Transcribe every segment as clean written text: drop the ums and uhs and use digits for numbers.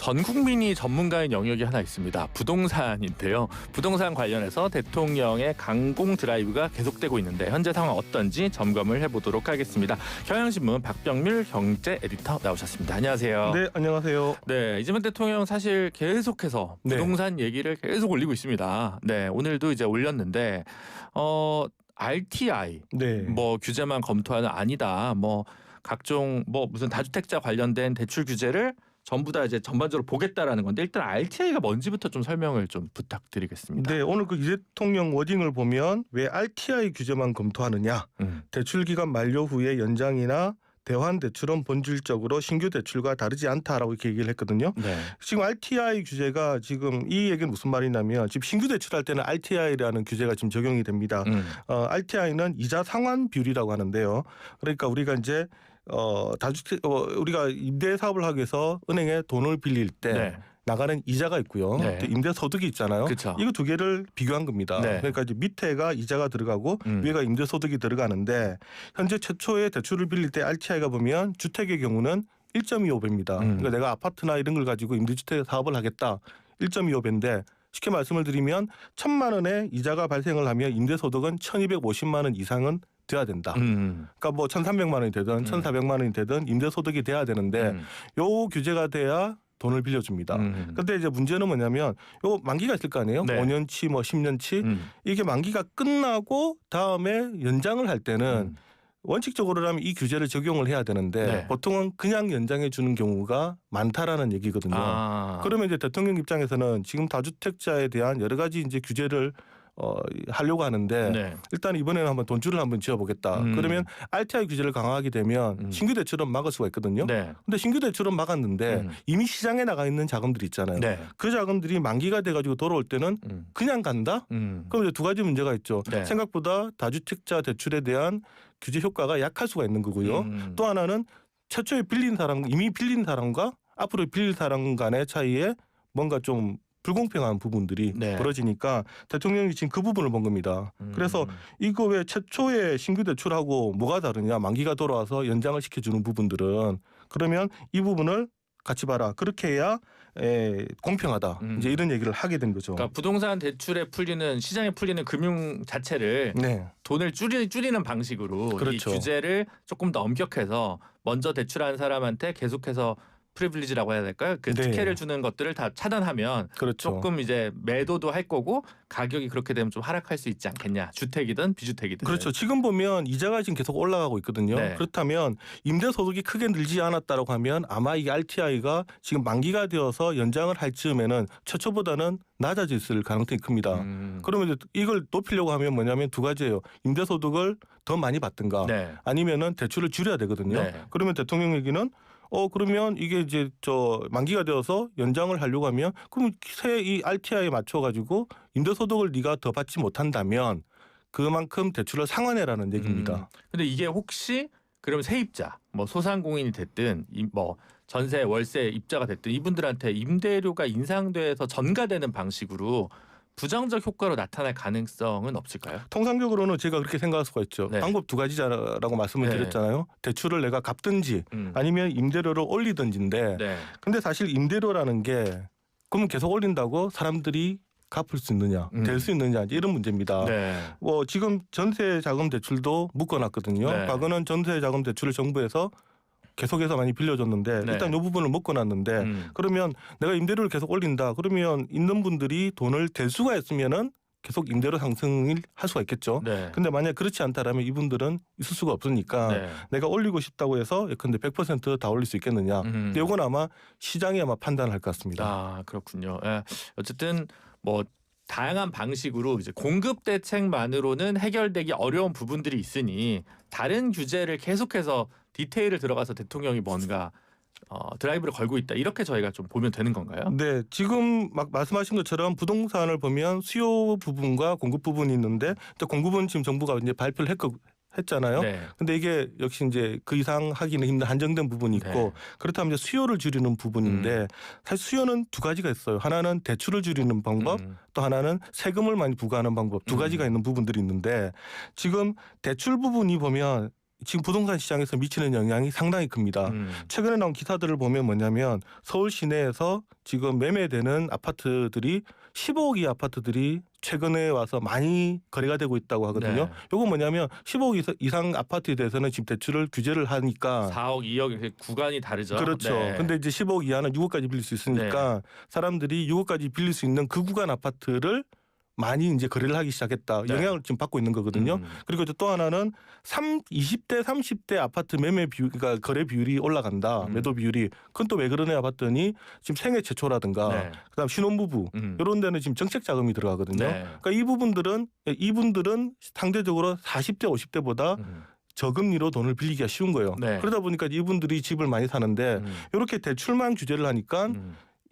전 국민이 전문가인 영역이 하나 있습니다. 부동산인데요. 부동산 관련해서 대통령의 강공 드라이브가 계속되고 있는데 현재 상황 어떤지 점검을 해보도록 하겠습니다. 경향신문 박병률 경제 에디터 나오셨습니다. 안녕하세요. 네, 안녕하세요. 네, 이재명 대통령 사실 계속해서 부동산 얘기를 계속 올리고 있습니다. 네, 오늘도 이제 올렸는데 RTI 뭐 규제만 검토하는 아니다. 뭐 각종 뭐 무슨 다주택자 관련된 대출 규제를 전부 다 이제 전반적으로 보겠다라는 건데 일단 RTI가 뭔지부터 좀 설명을 좀 부탁드리겠습니다. 네, 오늘 그 이 대통령 워딩을 보면 왜 RTI 규제만 검토하느냐? 대출 기간 만료 후에 연장이나 대환 대출은 본질적으로 신규 대출과 다르지 않다라고 이렇게 얘기를 했거든요. 네. 지금 RTI 규제가 지금 이 얘기는 무슨 말이냐면 지금 신규 대출할 때는 RTI라는 규제가 지금 적용이 됩니다. RTI는 이자 상환 비율이라고 하는데요. 그러니까 우리가 이제 다주택 우리가 임대 사업을 하기 위해서 은행에 돈을 빌릴 때 나가는 이자가 있고요. 또 임대 소득이 있잖아요. 그쵸. 이거 두 개를 비교한 겁니다. 그러니까 이제 밑에가 이자가 들어가고 위에가 임대 소득이 들어가는데 현재 최초의 대출을 빌릴 때 RTI가 보면 주택의 경우는 1.25배입니다. 그러니까 내가 아파트나 이런 걸 가지고 임대주택 사업을 하겠다. 1.25배인데 쉽게 말씀을 드리면 1,000만 원의 이자가 발생을 하면 임대 소득은 1,250만 원 이상은 돼야 된다. 그러니까 뭐 1,300만 원이 되든 1,400만 원이 되든 임대 소득이 돼야 되는데 요 규제가 돼야 돈을 빌려줍니다. 그런데 이제 문제는 뭐냐면 요 만기가 있을 거 아니에요. 5년치 뭐 10년치 이게 만기가 끝나고 다음에 연장을 할 때는 원칙적으로라면 이 규제를 적용을 해야 되는데 보통은 그냥 연장해 주는 경우가 많다라는 얘기거든요. 그러면 이제 대통령 입장에서는 지금 다주택자에 대한 여러 가지 이제 규제를 하려고 하는데 일단 이번에는 한번 돈줄을 한번 지어보겠다. 그러면 RTI 규제를 강화하게 되면 신규 대출은 막을 수가 있거든요. 근데 신규 대출은 막았는데 이미 시장에 나가 있는 자금들이 있잖아요. 그 자금들이 만기가 돼가지고 돌아올 때는 그냥 간다? 그럼 이제 두 가지 문제가 있죠. 생각보다 다주택자 대출에 대한 규제 효과가 약할 수가 있는 거고요. 또 하나는 최초에 빌린 사람, 이미 빌린 사람과 앞으로 빌릴 사람 간의 차이에 뭔가 좀 불공평한 부분들이 벌어지니까 대통령이 지금 그 부분을 본 겁니다. 그래서 이거 왜 최초에 신규 대출하고 뭐가 다르냐. 만기가 돌아와서 연장을 시켜주는 부분들은 그러면 이 부분을 같이 봐라. 그렇게 해야 공평하다. 이제 이런 얘기를 하게 된 거죠. 그러니까 부동산 대출에 풀리는 시장에 풀리는 금융 자체를 돈을 줄이는 방식으로 이 규제를 조금 더 엄격해서 먼저 대출한 사람한테 계속해서 프리빌리지라고 해야 될까요? 그 특혜를 주는 것들을 다 차단하면 조금 이제 매도도 할 거고 가격이 그렇게 되면 좀 하락할 수 있지 않겠냐. 주택이든 비주택이든. 그렇죠. 지금 보면 이자가 지금 계속 올라가고 있거든요. 그렇다면 임대소득이 크게 늘지 않았다고 하면 아마 이 RTI가 지금 만기가 되어서 연장을 할 즈음에는 최초보다는 낮아질 가능성이 큽니다. 그러면 이제 이걸 높이려고 하면 뭐냐면 두 가지예요. 임대소득을 더 많이 받든가 아니면은 대출을 줄여야 되거든요. 그러면 대통령 얘기는 그러면 이게 이제 만기가 되어서 연장을 하려고 하면 그럼 새 이 RTI에 맞춰 가지고 임대소득을 네가 더 받지 못한다면 그만큼 대출을 상환해라는 얘기입니다. 근데 이게 혹시 그럼 세입자 뭐 소상공인이 됐든 뭐 전세 월세 입자가 됐든 이분들한테 임대료가 인상돼서 전가되는 방식으로 부정적 효과로 나타날 가능성은 없을까요? 통상적으로는 제가 그렇게 생각할 수가 있죠. 방법 두 가지라고 말씀을 드렸잖아요. 대출을 내가 갚든지 아니면 임대료를 올리든지인데 근데 사실 임대료라는 게 그러면 계속 올린다고 사람들이 갚을 수 있느냐, 될 수 있느냐 이런 문제입니다. 지금 전세자금 대출도 묶어놨거든요. 과거는 전세자금 대출을 정부에서 계속해서 많이 빌려줬는데 일단 이 부분을 묶어놨는데 그러면 내가 임대료를 계속 올린다. 그러면 있는 분들이 돈을 댈 수가 있으면은 계속 임대료 상승을 할 수가 있겠죠. 근데 만약 그렇지 않다라면 이분들은 있을 수가 없으니까 내가 올리고 싶다고 해서 예컨대 100% 다 올릴 수 있겠느냐. 근데 이건 아마 시장이 아마 판단을 할 것 같습니다. 그렇군요. 어쨌든 뭐 다양한 방식으로 이제 공급 대책만으로는 해결되기 어려운 부분들이 있으니 다른 규제를 계속해서 디테일을 들어가서 대통령이 뭔가 드라이브를 걸고 있다. 이렇게 저희가 좀 보면 되는 건가요? 네. 지금 막 말씀하신 것처럼 부동산을 보면 수요 부분과 공급 부분이 있는데 공급은 지금 정부가 이제 발표를 했잖아요. 근데 이게 역시 이제 그 이상 하기는 힘든 한정된 부분이 있고 그렇다면 이제 수요를 줄이는 부분인데 사실 수요는 두 가지가 있어요. 하나는 대출을 줄이는 방법, 또 하나는 세금을 많이 부과하는 방법 두 가지가 있는 부분들이 있는데 지금 대출 부분이 보면 지금 부동산 시장에서 미치는 영향이 상당히 큽니다. 최근에 나온 기사들을 보면 뭐냐면 서울 시내에서 지금 매매되는 아파트들이 15억 아파트들이 최근에 와서 많이 거래가 되고 있다고 하거든요. 이거 뭐냐면 15억 이상 아파트에 대해서는 지금 대출을 규제를 하니까 4억, 2억 구간이 다르죠. 그렇죠. 근데 이제 15억 이하는 6억까지 빌릴 수 있으니까 사람들이 6억까지 빌릴 수 있는 그 구간 아파트를 많이 이제 거래를 하기 시작했다. 영향을 지금 받고 있는 거거든요. 그리고 또 하나는 20대, 30대 아파트 매매 비율, 그러니까 거래 비율이 올라간다. 매도 비율이. 그건 또 왜 그러냐 봤더니 지금 생애 최초라든가 그다음 신혼부부 이런 데는 지금 정책 자금이 들어가거든요. 그러니까 이분들은 상대적으로 40대, 50대보다 저금리로 돈을 빌리기가 쉬운 거예요. 그러다 보니까 이분들이 집을 많이 사는데 이렇게 대출만 규제를 하니까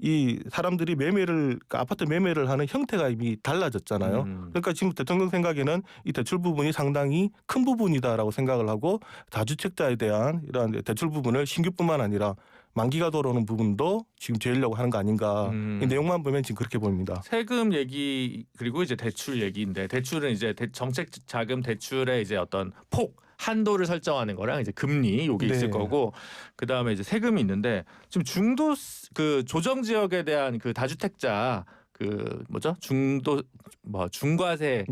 이 사람들이 그러니까 아파트 매매를 하는 형태가 이미 달라졌잖아요. 그러니까 지금 대통령 생각에는 이 대출 부분이 상당히 큰 부분이다라고 생각을 하고 다주택자에 대한 이러한 대출 부분을 신규뿐만 아니라 만기가 돌아오는 부분도 지금 제하려고 하는 거 아닌가. 이 내용만 보면 지금 그렇게 보입니다. 세금 얘기 그리고 이제 대출 얘기인데 대출은 이제 정책 자금 대출의 이제 어떤 폭 한도를 설정하는 거랑 이제 금리 요게 있을 거고 그다음에 이제 세금이 있는데 지금 중도 그 조정 지역에 대한 그 다주택자 그 뭐죠? 중과세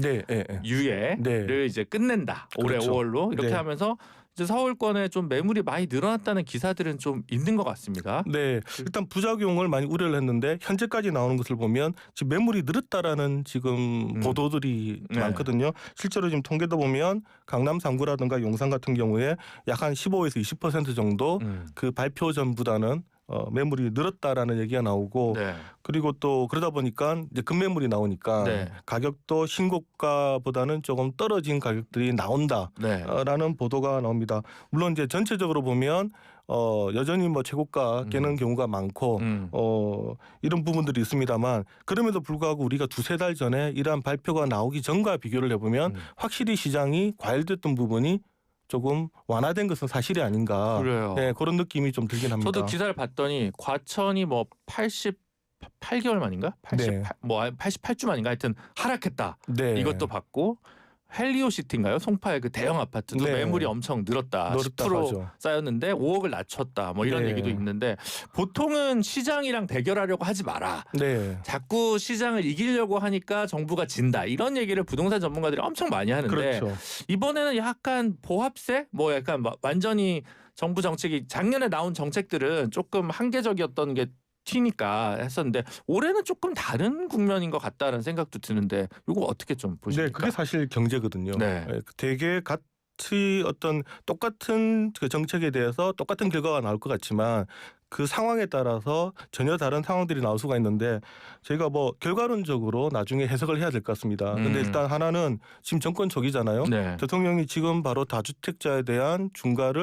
유예를 이제 끝낸다. 올해 그렇죠. 5월로 이렇게 하면서 이제 서울권에 좀 매물이 많이 늘어났다는 기사들은 좀 있는 것 같습니다. 네, 일단 부작용을 많이 우려를 했는데 현재까지 나오는 것을 보면 지금 매물이 늘었다라는 지금 보도들이 많거든요. 실제로 지금 통계도 보면 강남 3구라든가 용산 같은 경우에 약 한 15에서 20% 정도 그 발표 전보다는 매물이 늘었다라는 얘기가 나오고 그리고 또 그러다 보니까 이제 급매물이 나오니까 가격도 신고가보다는 조금 떨어진 가격들이 나온다라는 보도가 나옵니다. 물론 이제 전체적으로 보면 여전히 뭐 최고가 깨는 경우가 많고 이런 부분들이 있습니다만 그럼에도 불구하고 우리가 두세 달 전에 이러한 발표가 나오기 전과 비교를 해보면 확실히 시장이 과열됐던 부분이 조금 완화된 것은 사실이 아닌가. 그래요. 네, 그런 느낌이 좀 들긴 합니다. 저도 기사를 봤더니 과천이 뭐 88개월 만인가? 88주 만인가? 하여튼 하락했다. 이것도 봤고 헬리오시티인가요? 송파의 그 대형 아파트도 매물이 엄청 늘었다. 10% 쌓였는데 5억을 낮췄다. 뭐 이런 얘기도 있는데 보통은 시장이랑 대결하려고 하지 마라. 자꾸 시장을 이기려고 하니까 정부가 진다. 이런 얘기를 부동산 전문가들이 엄청 많이 하는데 이번에는 약간 보합세? 뭐 약간 완전히 정부 정책이 작년에 나온 정책들은 조금 한계적이었던 게 튀니까 했었는데 올해는 조금 다른 국면인 것 같다는 생각도 드는데 이거 어떻게 좀 보십니까? 네, 그게 사실 경제거든요. 되게 같이 어떤 똑같은 그 정책에 대해서 똑같은 결과가 나올 것 같지만 그 상황에 따라서 전혀 다른 상황들이 나올 수가 있는데 저희가 뭐 결과론적으로 나중에 해석을 해야 될 것 같습니다. 근데 일단 하나는 지금 정권 초기잖아요. 대통령이 지금 바로 다주택자에 대한 중과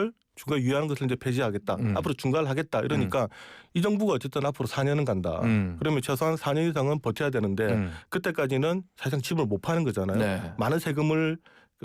유예하는 것을 이제 폐지하겠다. 앞으로 중과를 하겠다. 이러니까 이 정부가 어쨌든 앞으로 4년은 간다. 그러면 최소한 4년 이상은 버텨야 되는데 그때까지는 사실상 집을 못 파는 거잖아요. 많은 세금을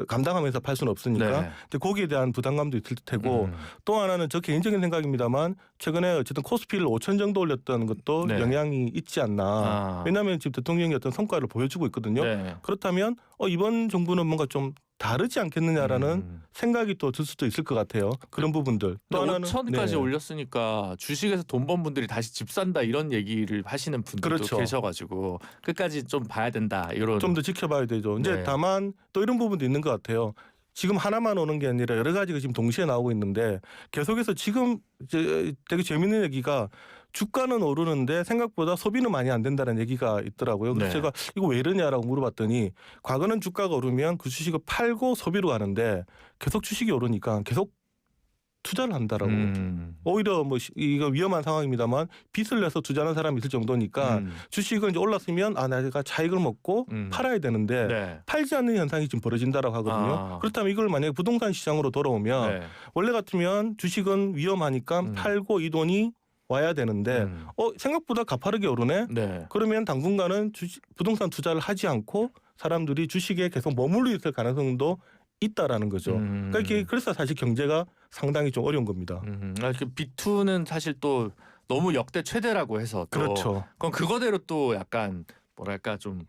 감당하면서 팔 수는 없으니까. 근데 거기에 대한 부담감도 있을 테고 또 하나는 저 개인적인 생각입니다만 최근에 어쨌든 코스피를 5천 정도 올렸던 것도 영향이 있지 않나. 왜냐하면 지금 대통령이 어떤 성과를 보여주고 있거든요. 그렇다면 이번 정부는 뭔가 좀 다르지 않겠느냐라는 생각이 또 들 수도 있을 것 같아요. 그런 부분들. 또 하나는 5천까지 올렸으니까 주식에서 돈 번 분들이 다시 집 산다 이런 얘기를 하시는 분들도 계셔가지고 끝까지 좀 봐야 된다. 이런 좀 더 지켜봐야 되죠. 이제 다만 또 이런 부분도 있는 것 같아요. 지금 하나만 오는 게 아니라 여러 가지가 지금 동시에 나오고 있는데 계속해서 지금 되게 재밌는 얘기가 주가는 오르는데 생각보다 소비는 많이 안 된다는 얘기가 있더라고요. 그래서 제가 이거 왜 이러냐라고 물어봤더니 과거는 주가가 오르면 그 주식을 팔고 소비로 가는데 계속 주식이 오르니까 계속 투자를 한다라고. 오히려 뭐 이거 위험한 상황입니다만 빚을 내서 투자하는 사람이 있을 정도니까 주식은 이제 올랐으면 내가 차익을 먹고 팔아야 되는데 팔지 않는 현상이 지금 벌어진다라고 하거든요. 그렇다면 이걸 만약에 부동산 시장으로 돌아오면 원래 같으면 주식은 위험하니까 팔고 이 돈이 와야 되는데 생각보다 가파르게 오르네. 그러면 당분간은 부동산 투자를 하지 않고 사람들이 주식에 계속 머물러 있을 가능성도 있다라는 거죠. 그러니까 그래서 사실 경제가 상당히 좀 어려운 겁니다. B2는 사실 또 너무 역대 최대라고 해서 또 그건 그거대로 또 약간 뭐랄까 좀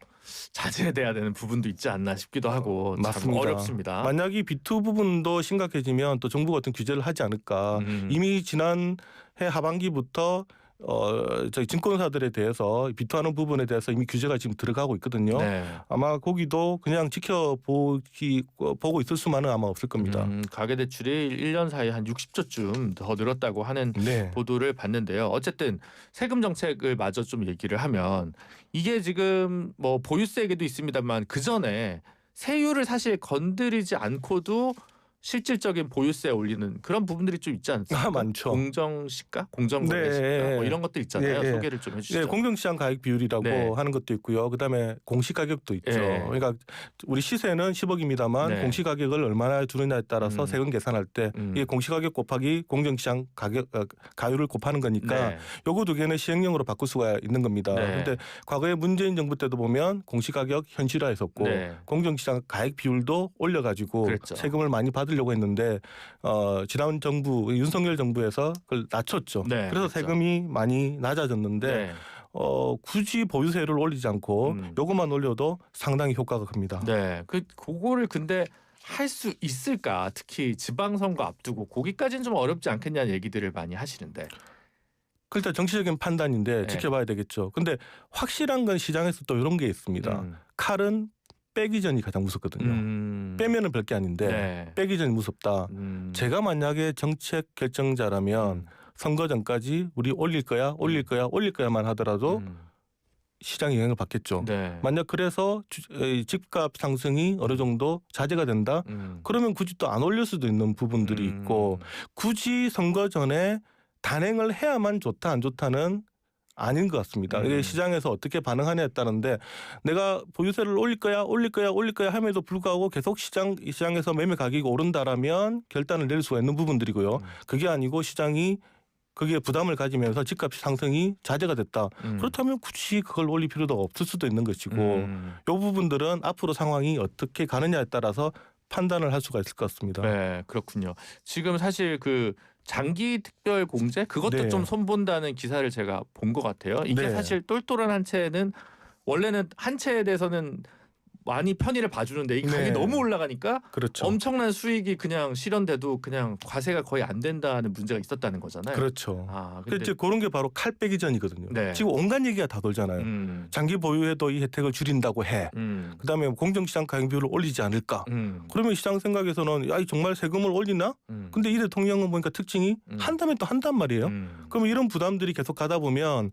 자제돼야 되는 부분도 있지 않나 싶기도 하고 맞습니다. 참 어렵습니다. 만약 이 B2 부분도 심각해지면 또 정부가 어떤 규제를 하지 않을까. 이미 지난해 하반기부터 저희 증권사들에 대해서 비토하는 부분에 대해서 이미 규제가 지금 들어가고 있거든요. 네. 아마 거기도 그냥 보고 있을 수만은 아마 없을 겁니다. 가계대출이 1년 사이에 한 60조쯤 더 늘었다고 하는 네. 보도를 봤는데요. 어쨌든 세금 정책을 마저 좀 얘기를 하면 이게 지금 뭐 보유세에도 있습니다만 그 전에 세율을 사실 건드리지 않고도 실질적인 보유세 올리는 그런 부분들이 좀 있지 않습니까? 많죠. 공정시가, 공정거래시가 네. 뭐 이런 것들 있잖아요. 네. 소개를 좀 해주시죠. 네, 공정시장 가격 비율이라고 네. 하는 것도 있고요. 그다음에 공시가격도 있죠. 네. 그러니까 우리 시세는 10억입니다만 네. 공시가격을 얼마나 주느냐에 따라서 세금 계산할 때 이게 공시가격 곱하기 공정시장 가율을 곱하는 거니까 네. 요거 두 개는 시행령으로 바꿀 수가 있는 겁니다. 그런데 네. 과거에 문재인 정부 때도 보면 공시가격 현실화했었고 네. 공정시장 가격 비율도 올려가지고 그랬죠. 세금을 많이 받으려고 했는데 지난 정부 윤석열 정부에서 그걸 낮췄죠. 네, 그래서 그렇죠. 세금이 많이 낮아졌는데 네. 굳이 보유세를 올리지 않고 요것만 올려도 상당히 효과가 큽니다. 네. 그거를 근데 할 수 있을까? 특히 지방선거 앞두고 거기까지는 좀 어렵지 않겠냐는 얘기들을 많이 하시는데. 일단 정치적인 판단인데 네. 지켜봐야 되겠죠. 근데 확실한 건 시장에서 또 이런 게 있습니다. 칼은 빼기 전이 가장 무섭거든요. 빼면은 별게 아닌데 네. 빼기 전이 무섭다. 제가 만약에 정책 결정자라면 선거 전까지 우리 올릴 거야만 하더라도 시장에 영향을 받겠죠. 네. 만약 그래서 집값 상승이 어느 정도 자제가 된다. 그러면 굳이 또 안 올릴 수도 있는 부분들이 있고 굳이 선거 전에 단행을 해야만 좋다 안 좋다는 아닌 것 같습니다. 이게 시장에서 어떻게 반응하냐에 따른데 내가 보유세를 올릴 거야 함에도 불구하고 계속 시장에서 매매 가격이 오른다라면 결단을 내릴 수가 있는 부분들이고요. 그게 아니고 시장이 거기에 부담을 가지면서 집값 상승이 자제가 됐다. 그렇다면 굳이 그걸 올릴 필요도 없을 수도 있는 것이고 이 부분들은 앞으로 상황이 어떻게 가느냐에 따라서 판단을 할 수가 있을 것 같습니다. 네, 그렇군요. 지금 사실 그 장기 특별 공제 그것도 네. 좀 손본다는 기사를 제가 본 것 같아요. 이게 네. 사실 똘똘한 한 채는 원래는 한 채에 대해서는 많이 편의를 봐주는데 이 가격이 네. 너무 올라가니까 그렇죠. 엄청난 수익이 그냥 실현돼도 그냥 과세가 거의 안 된다는 문제가 있었다는 거잖아요. 그렇죠. 근데 이제 그런 게 바로 칼 빼기 전이거든요. 네. 지금 온갖 얘기가 다 돌잖아요. 장기 보유에도 이 혜택을 줄인다고 해. 그다음에 공정시장 가격 비율을 올리지 않을까. 그러면 시장 생각에서는 야, 정말 세금을 올리나? 근데 이 대통령은 보니까 특징이 한다면 또 한단 말이에요. 그러면 이런 부담들이 계속 가다 보면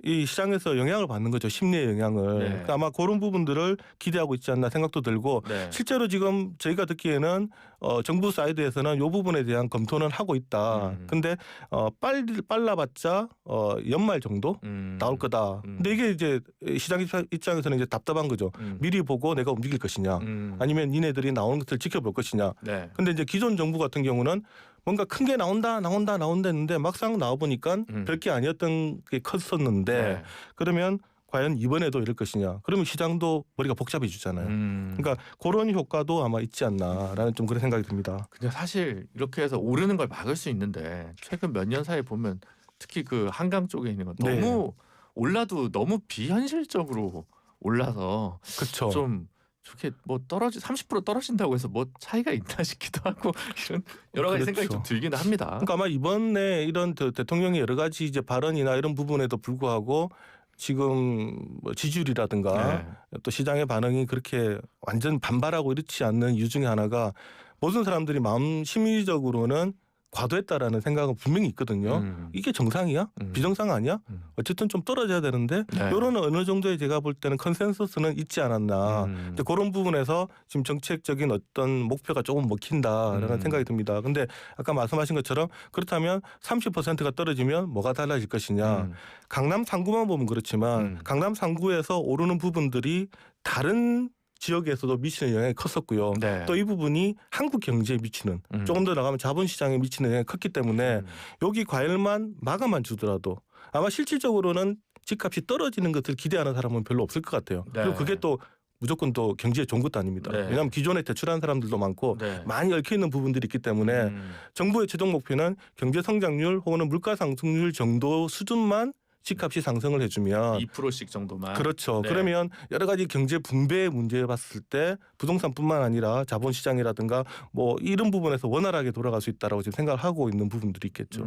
이 시장에서 영향을 받는 거죠. 심리의 영향을. 네. 그러니까 아마 그런 부분들을 기대하고 있지 않나 생각도 들고 네. 실제로 지금 저희가 듣기에는 정부 사이드에서는 이 부분에 대한 검토는 하고 있다. 근데 빨라봤자 연말 정도 나올 거다. 근데 이게 이제 시장 입장에서는 이제 답답한 거죠. 미리 보고 내가 움직일 것이냐 아니면 니네들이 나오는 것을 지켜볼 것이냐. 네. 근데 이제 기존 정부 같은 경우는 뭔가 큰 게 나온다 했는데 막상 나와보니까 별게 아니었던 게 컸었는데 네. 그러면 과연 이번에도 이럴 것이냐. 그러면 시장도 머리가 복잡해지잖아요. 그러니까 그런 효과도 아마 있지 않나라는 좀 그런 생각이 듭니다. 근데 사실 이렇게 해서 오르는 걸 막을 수 있는데 최근 몇 년 사이에 보면 특히 그 한강 쪽에 있는 건 네. 너무 올라도 너무 비현실적으로 올라서 그렇죠. 좀 저렇게 뭐 30% 떨어진다고 해서 뭐 차이가 있나 싶기도 하고 이런 여러 가지 그렇죠. 생각이 좀 들기는 합니다. 그러니까 아마 이번에 이런 대통령의 여러 가지 이제 발언이나 이런 부분에도 불구하고 지금 뭐 지지율이라든가 네. 또 시장의 반응이 그렇게 완전 반발하고 이렇지 않는 이유 중에 하나가 모든 사람들이 마음 심리적으로는 과도했다라는 생각은 분명히 있거든요. 이게 정상이야? 비정상 아니야? 어쨌든 좀 떨어져야 되는데 네. 이런 어느 정도의 제가 볼 때는 컨센서스는 있지 않았나. 근데 그런 부분에서 지금 정책적인 어떤 목표가 조금 먹힌다라는 생각이 듭니다. 근데 아까 말씀하신 것처럼 그렇다면 30%가 떨어지면 뭐가 달라질 것이냐. 강남 3구만 보면 그렇지만 강남 3구에서 오르는 부분들이 다른 지역에서도 미치는 영향이 컸었고요. 네. 또 이 부분이 한국 경제에 미치는 조금 더 나가면 자본시장에 미치는 영향이 컸기 때문에 여기 과열만 막아만 주더라도 아마 실질적으로는 집값이 떨어지는 것을 기대하는 사람은 별로 없을 것 같아요. 네. 그리고 그게 또 무조건 또 경제에 좋은 것도 아닙니다. 네. 왜냐하면 기존에 대출한 사람들도 많고 네. 많이 얽혀있는 부분들이 있기 때문에 정부의 최종 목표는 경제 성장률 혹은 물가 상승률 정도 수준만 집값이 상승을 해주면 2%씩 정도만. 그렇죠. 네. 그러면 여러 가지 경제 분배의 문제에 봤을 때 부동산뿐만 아니라 자본시장이라든가 뭐 이런 부분에서 원활하게 돌아갈 수 있다라고 지금 생각을 하고 있는 부분들이 있겠죠.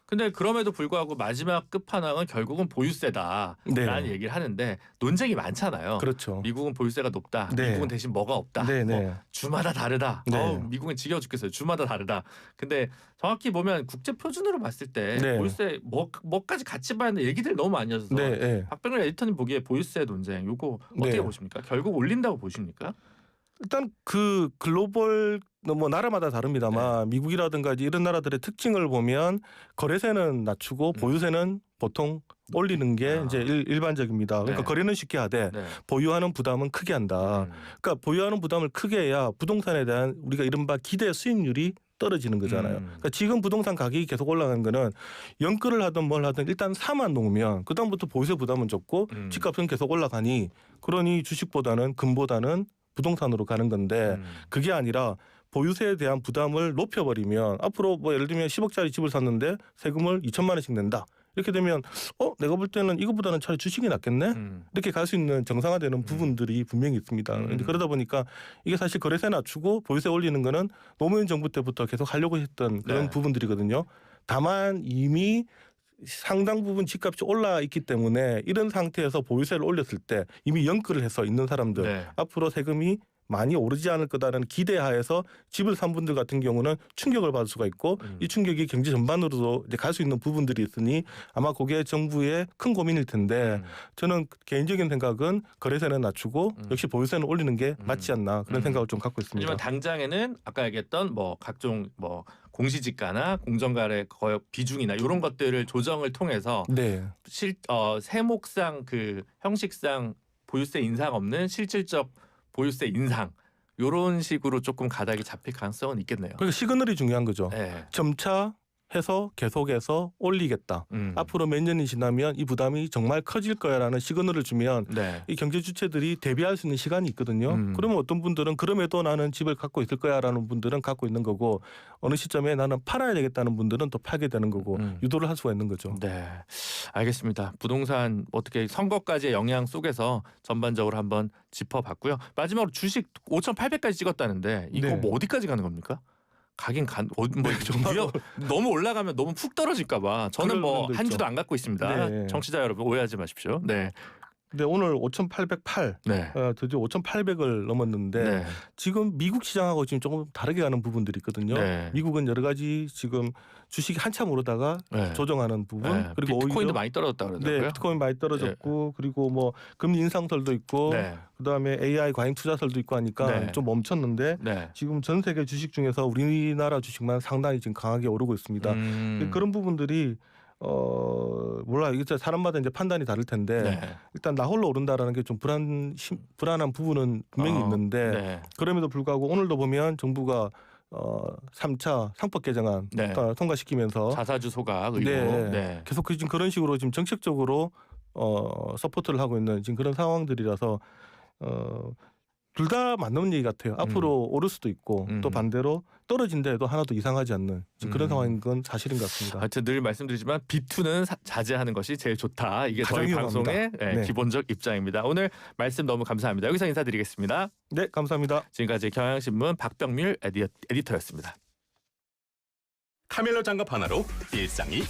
근데 그럼에도 불구하고 마지막 끝판왕은 결국은 보유세다라는 네. 얘기를 하는데 논쟁이 많잖아요. 그렇죠. 미국은 보유세가 높다. 네. 미국은 대신 뭐가 없다. 네, 네. 뭐 주마다 다르다. 네. 미국은 지겨워 죽겠어요. 주마다 다르다. 근데 정확히 보면 국제 표준으로 봤을 때 네. 보유세 뭐까지 같이 봐야 하는데 얘기들이 너무 많이 하셔서 네, 네. 박병렬 에디터님 보기에 보유세 논쟁 요거 어떻게 네. 보십니까? 결국 올린다고 보십니까? 일단 그 글로벌 뭐 나라마다 다릅니다만 미국이라든가 이런 나라들의 특징을 보면 거래세는 낮추고 보유세는 보통 올리는 게 이제 일반적입니다. 그러니까 네. 거래는 쉽게 하되 보유하는 부담은 크게 한다. 그러니까 보유하는 부담을 크게 해야 부동산에 대한 우리가 이른바 기대 수익률이 떨어지는 거잖아요. 그러니까 지금 부동산 가격이 계속 올라가는 거는 연끌을 하든 뭘 하든 일단 사만 놓으면 그다음부터 보유세 부담은 적고 집값은 계속 올라가니 그러니 주식보다는 금보다는 부동산으로 가는 건데 그게 아니라 보유세에 대한 부담을 높여버리면 앞으로 뭐 예를 들면 10억짜리 집을 샀는데 세금을 2천만 원씩 낸다. 이렇게 되면 내가 볼 때는 이거보다는 차라리 주식이 낫겠네? 이렇게 갈 수 있는 정상화되는 부분들이 분명히 있습니다. 그런데 그러다 보니까 이게 사실 거래세 낮추고 보유세 올리는 거는 노무현 정부 때부터 계속 하려고 했던 그런 부분들이거든요. 다만 이미 상당 부분 집값이 올라 있기 때문에 이런 상태에서 보유세를 올렸을 때 이미 연끌을 해서 있는 사람들 앞으로 세금이 많이 오르지 않을 거다라는 기대하에서 집을 산 분들 같은 경우는 충격을 받을 수가 있고 이 충격이 경제 전반으로도 이제 갈 수 있는 부분들이 있으니 아마 그게 정부의 큰 고민일 텐데 저는 개인적인 생각은 거래세는 낮추고 역시 보유세는 올리는 게 맞지 않나 그런 생각을 좀 갖고 있습니다. 하지만 당장에는 아까 얘기했던 뭐 각종 뭐 공시지가나 공정거래 거역 비중이나 이런 것들을 조정을 통해서 세목상 그 형식상 보유세 인상 없는 실질적 보유세 인상 이런 식으로 조금 가닥이 잡힐 가능성은 있겠네요. 그러니까 시그널이 중요한 거죠. 네. 점차 해서 계속해서 올리겠다. 앞으로 몇 년이 지나면 이 부담이 정말 커질 거야라는 시그널을 주면 이 경제 주체들이 대비할 수 있는 시간이 있거든요. 그러면 어떤 분들은 그럼에도 나는 집을 갖고 있을 거야라는 분들은 갖고 있는 거고 어느 시점에 나는 팔아야 되겠다는 분들은 또 팔게 되는 거고 유도를 할 수가 있는 거죠. 네, 알겠습니다. 부동산 어떻게 선거까지의 영향 속에서 전반적으로 한번 짚어봤고요. 마지막으로 주식 5,800까지 찍었다는데 이거 뭐 어디까지 가는 겁니까? 가긴 너무 올라가면 너무 푹 떨어질까봐 저는 뭐 한 주도 안 갖고 있습니다. 청취자 여러분 오해하지 마십시오. 네. 근데 오늘 5,808 드디어 5,800을 넘었는데 지금 미국 시장하고 지금 조금 다르게 가는 부분들이 있거든요. 미국은 여러 가지 지금 주식이 한참 오르다가 조정하는 부분 그리고 비트코인도 많이 떨어졌다 그러더라고요. 비트코인 많이 떨어졌고 그리고 뭐 금리 인상설도 있고 그다음에 AI 과잉 투자설도 있고 하니까 좀 멈췄는데 지금 전 세계 주식 중에서 우리나라 주식만 상당히 지금 강하게 오르고 있습니다. 그런 부분들이 몰라 이게 사람마다 이제 판단이 다를 텐데 일단 나 홀로 오른다라는 게 좀 불안한 부분은 분명히 있는데 그럼에도 불구하고 오늘도 보면 정부가 3차 상법 개정안 통과시키면서 자사주 소각 계속 지금 그런 식으로 지금 정책적으로 서포트를 하고 있는 지금 그런 상황들이라서 둘 다 맞는 얘기 같아요. 앞으로 오를 수도 있고 또 반대로 떨어진데도 하나도 이상하지 않는 그런 상황인 건 사실인 것 같습니다. 하여튼 늘 말씀드리지만 비투는 자제하는 것이 제일 좋다. 이게 저희 방송의 기본적 입장입니다. 오늘 말씀 너무 감사합니다. 여기서 인사드리겠습니다. 네, 감사합니다. 지금까지 경향신문 박병률 에디터였습니다. 카멜로 장갑 하나로 일상이